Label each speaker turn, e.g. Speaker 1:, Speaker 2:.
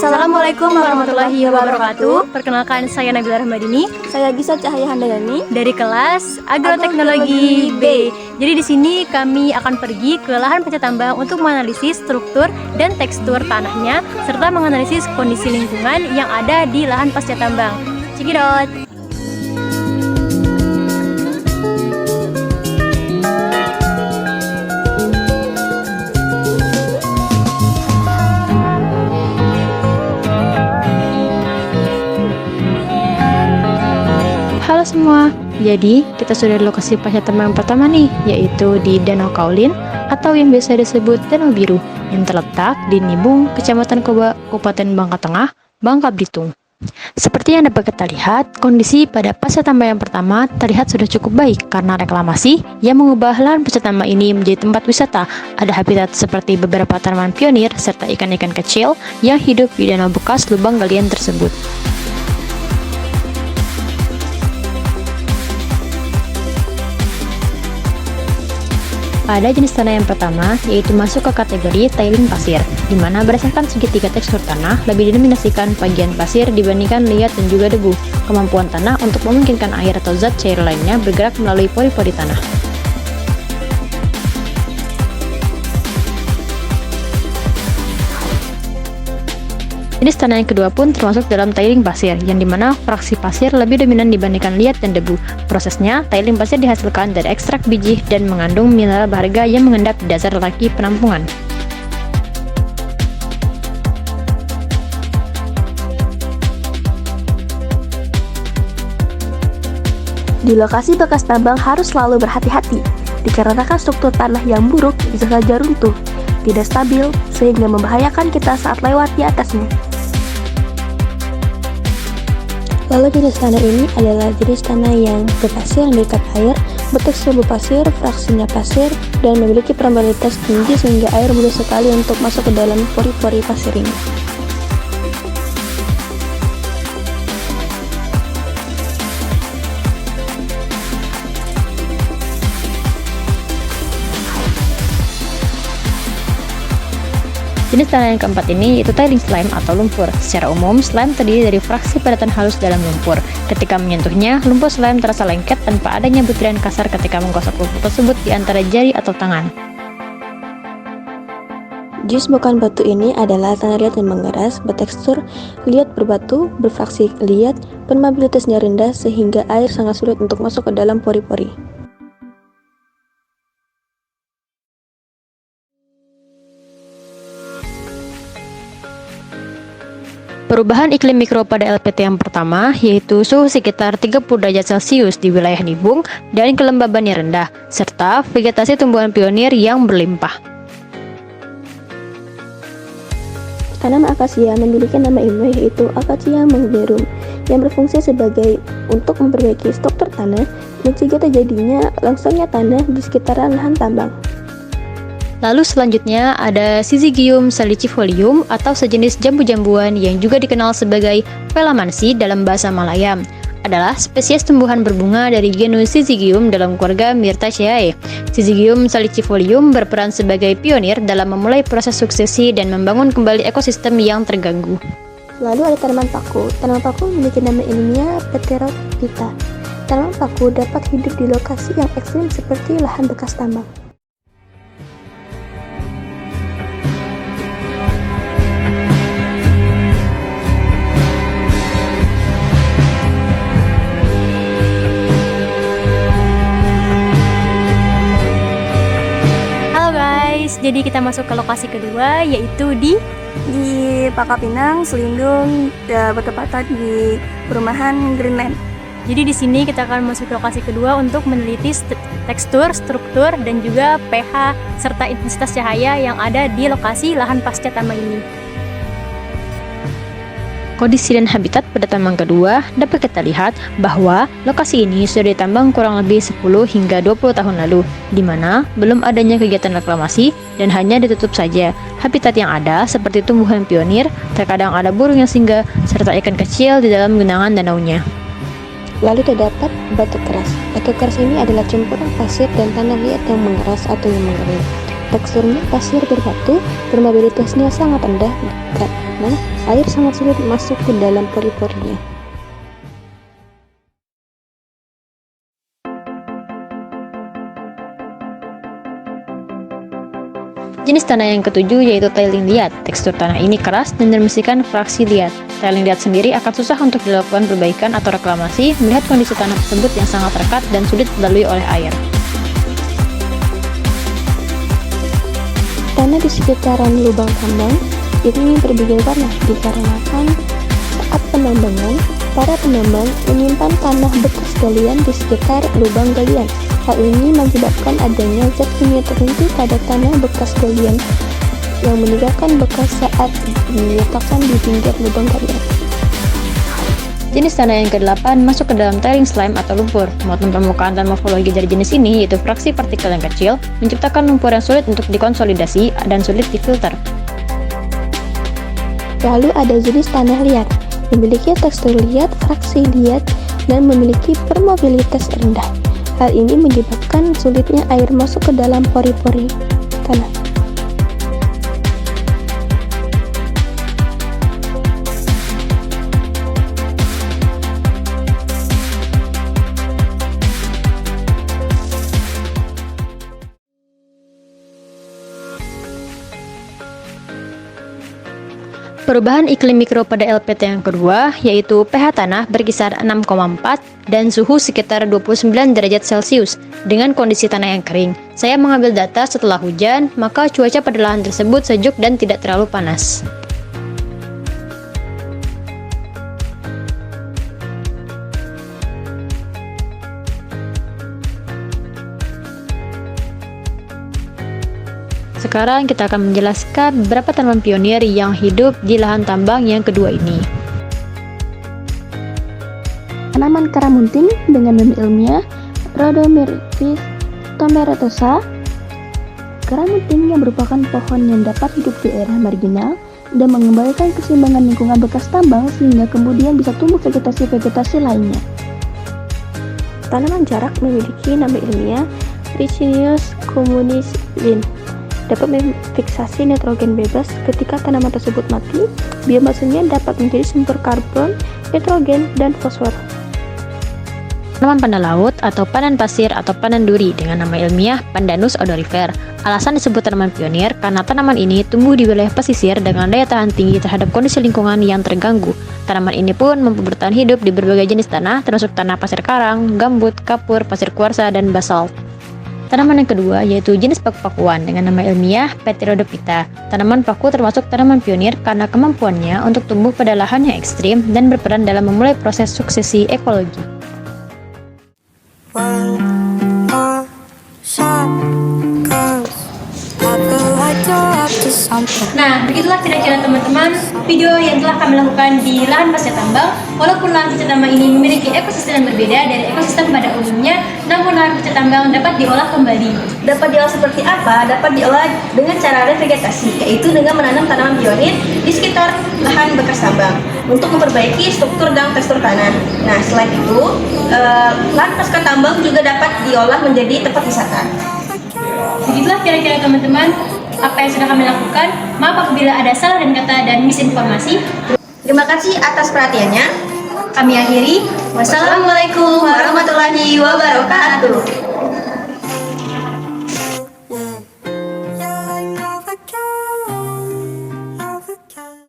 Speaker 1: Assalamualaikum warahmatullahi wabarakatuh. Perkenalkan, saya Nabila Rahmadini.
Speaker 2: Saya Gisa Cahaya Handayani
Speaker 1: Dari kelas Agroteknologi B. Jadi di sini kami akan pergi ke lahan pasca tambang untuk menganalisis struktur dan tekstur tanahnya serta menganalisis kondisi lingkungan yang ada di lahan pasca tambang. Cekidot.
Speaker 3: Halo semua, jadi kita sudah di lokasi pasca tambang pertama nih, yaitu di Danau Kaolin atau yang biasa disebut Danau Biru yang terletak di Nibung, Kecamatan Koba, Kabupaten Bangka Tengah, Bangka Belitung. Seperti yang dapat kita lihat, kondisi pada pasca tambang yang pertama terlihat sudah cukup baik karena reklamasi yang mengubah lahan pasca tambang ini menjadi tempat wisata. Ada habitat seperti beberapa tanaman pionir serta ikan-ikan kecil yang hidup di danau bekas lubang galian tersebut. Pada jenis tanah yang pertama, yaitu masuk ke kategori tiling pasir, di mana berdasarkan segitiga tekstur tanah lebih didominasikan bagian pasir dibandingkan liat dan juga debu. Kemampuan tanah untuk memungkinkan air atau zat cair lainnya bergerak melalui pori-pori tanah. Jenis tanah yang kedua pun termasuk dalam tiling pasir, yang dimana fraksi pasir lebih dominan dibandingkan liat dan debu. Prosesnya, tiling pasir dihasilkan dari ekstrak biji dan mengandung mineral berharga yang mengendap di dasar laki penampungan.
Speaker 2: Di lokasi bekas tambang harus selalu berhati-hati, dikarenakan struktur tanah yang buruk bisa saja runtuh, tidak stabil, sehingga membahayakan kita saat lewat di atasnya. Lalu jenis tanah ini adalah jenis tanah yang berpasir yang dekat air, bertekstur berpasir, fraksinya pasir, dan memiliki permeabilitas tinggi sehingga air mudah sekali untuk masuk ke dalam pori-pori pasir ini.
Speaker 3: Jenis tanah yang keempat ini yaitu tiling slime atau lumpur. Secara umum, slime terdiri dari fraksi padatan halus dalam lumpur. Ketika menyentuhnya, lumpur slime terasa lengket tanpa adanya butiran kasar ketika menggosok lumpur tersebut di antara jari atau tangan.
Speaker 2: Jenis bukan batu ini adalah tanah liat yang mengeras, bertekstur liat berbatu, berfraksi liat, permeabilitasnya rendah sehingga air sangat sulit untuk masuk ke dalam pori-pori.
Speaker 3: Perubahan iklim mikro pada LPT yang pertama yaitu suhu sekitar 30 derajat Celcius di wilayah Nibung dan kelembaban yang rendah, serta vegetasi tumbuhan pionir yang berlimpah.
Speaker 2: Tanaman akasia memiliki nama ilmiah yaitu Acacia mongiferum yang berfungsi sebagai untuk memperbaiki struktur tanah, mencegah terjadinya longsornya tanah di sekitaran lahan tambang.
Speaker 3: Lalu selanjutnya ada Syzygium salicifolium atau sejenis jambu-jambuan yang juga dikenal sebagai Phalamansi dalam bahasa Malaya. Adalah spesies tumbuhan berbunga dari genus Syzygium dalam keluarga Myrtaceae. Syzygium salicifolium berperan sebagai pionir dalam memulai proses suksesi dan membangun kembali ekosistem yang terganggu.
Speaker 2: Lalu ada tanaman paku. Tanaman paku memiliki nama ilmiah Pteridophyta. Tanaman paku dapat hidup di lokasi yang ekstrim seperti lahan bekas tambang.
Speaker 1: Jadi kita masuk ke lokasi kedua, yaitu di
Speaker 2: Pangkal Pinang, Selindung, bertepatan di perumahan Greenland.
Speaker 1: Jadi di sini kita akan masuk ke lokasi kedua untuk meneliti tekstur, struktur, dan juga pH serta intensitas cahaya yang ada di lokasi lahan pasca tambang ini.
Speaker 3: Kondisi dan habitat pada tambang kedua dapat kita lihat bahwa lokasi ini sudah ditambang kurang lebih 10 hingga 20 tahun lalu, di mana belum adanya kegiatan reklamasi dan hanya ditutup saja. Habitat yang ada seperti tumbuhan pionir, terkadang ada burung yang singgah, serta ikan kecil di dalam genangan danaunya.
Speaker 2: Lalu terdapat batu keras. Batu keras ini adalah campuran pasir dan tanah liat yang mengeras atau yang mengering. Teksturnya pasir berbatu, permeabilitasnya sangat rendah, karena air sangat sulit masuk ke dalam pori-porinya.
Speaker 3: Jenis tanah yang ketujuh yaitu tiling liat. Tekstur tanah ini keras dan bermisikan fraksi liat. Tiling liat sendiri akan susah untuk dilakukan perbaikan atau reklamasi melihat kondisi tanah tersebut yang sangat rekat dan sulit dilalui oleh air.
Speaker 2: Tanah di sekitaran lubang tambang ini berbeda warna dikarenakan saat penambangan, para penambang menyimpan tanah bekas galian di sekitar lubang galian. Hal ini mengakibatkan adanya zat kimia tertentu pada tanah bekas galian yang meninggalkan bekas saat diletakkan di pinggir lubang galian.
Speaker 3: Jenis tanah yang ke-8 masuk ke dalam tiling slime atau lumpur. Muatan permukaan dan morfologi dari jenis ini yaitu fraksi partikel yang kecil, menciptakan lumpur yang sulit untuk dikonsolidasi dan sulit difilter.
Speaker 2: Lalu ada jenis tanah liat, memiliki tekstur liat, fraksi liat, dan memiliki permeabilitas rendah. Hal ini menyebabkan sulitnya air masuk ke dalam pori-pori tanah.
Speaker 3: Perubahan iklim mikro pada LPT yang kedua yaitu pH tanah berkisar 6,4 dan suhu sekitar 29 derajat Celcius dengan kondisi tanah yang kering. Saya mengambil data setelah hujan, maka cuaca pada lahan tersebut sejuk dan tidak terlalu panas. Sekarang kita akan menjelaskan beberapa tanaman pionir yang hidup di lahan tambang yang kedua ini.
Speaker 2: Tanaman karamunting dengan nama ilmiah Rhodomyricus tomeratosa. Karamunting yang merupakan pohon yang dapat hidup di daerah marginal dan mengembalikan keseimbangan lingkungan bekas tambang sehingga kemudian bisa tumbuh vegetasi-vegetasi lainnya. Tanaman jarak memiliki nama ilmiah Ricinus communis Linn. Dapat memfiksasi nitrogen bebas ketika tanaman tersebut mati. Biomasanya dapat menjadi sumber karbon, nitrogen, dan fosfor.
Speaker 3: Tanaman pandan laut atau pandan pasir atau pandan duri dengan nama ilmiah Pandanus odorifer. Alasan disebut tanaman pionir karena tanaman ini tumbuh di wilayah pesisir dengan daya tahan tinggi terhadap kondisi lingkungan yang terganggu. Tanaman ini pun mampu bertahan hidup di berbagai jenis tanah termasuk tanah pasir karang, gambut, kapur, pasir kuarsa, dan basalt. Tanaman yang kedua yaitu jenis paku-pakuan dengan nama ilmiah Pteridophyta. Tanaman paku termasuk tanaman pionir karena kemampuannya untuk tumbuh pada lahan yang ekstrim dan berperan dalam memulai proses suksesi ekologi.
Speaker 1: Nah, begitulah kira-kira teman-teman video yang telah kami lakukan di lahan pasca tambang. Walaupun lahan pasca tambang ini memiliki ekosistem yang berbeda dari ekosistem pada umumnya, namun lahan pasca tambang dapat diolah kembali.
Speaker 4: Dapat diolah seperti apa? Dapat diolah dengan cara revegetasi, yaitu dengan menanam tanaman pionir di sekitar lahan bekas tambang untuk memperbaiki struktur dan tekstur tanah. Nah, selain itu, lahan pasca tambang juga dapat diolah menjadi tempat wisata.
Speaker 1: Begitulah kira-kira teman-teman apa yang sudah kami lakukan. Maaf apabila ada salah dan kata dan misinformasi.
Speaker 4: Terima kasih atas perhatiannya.
Speaker 1: Kami akhiri. Wassalamualaikum warahmatullahi wabarakatuh.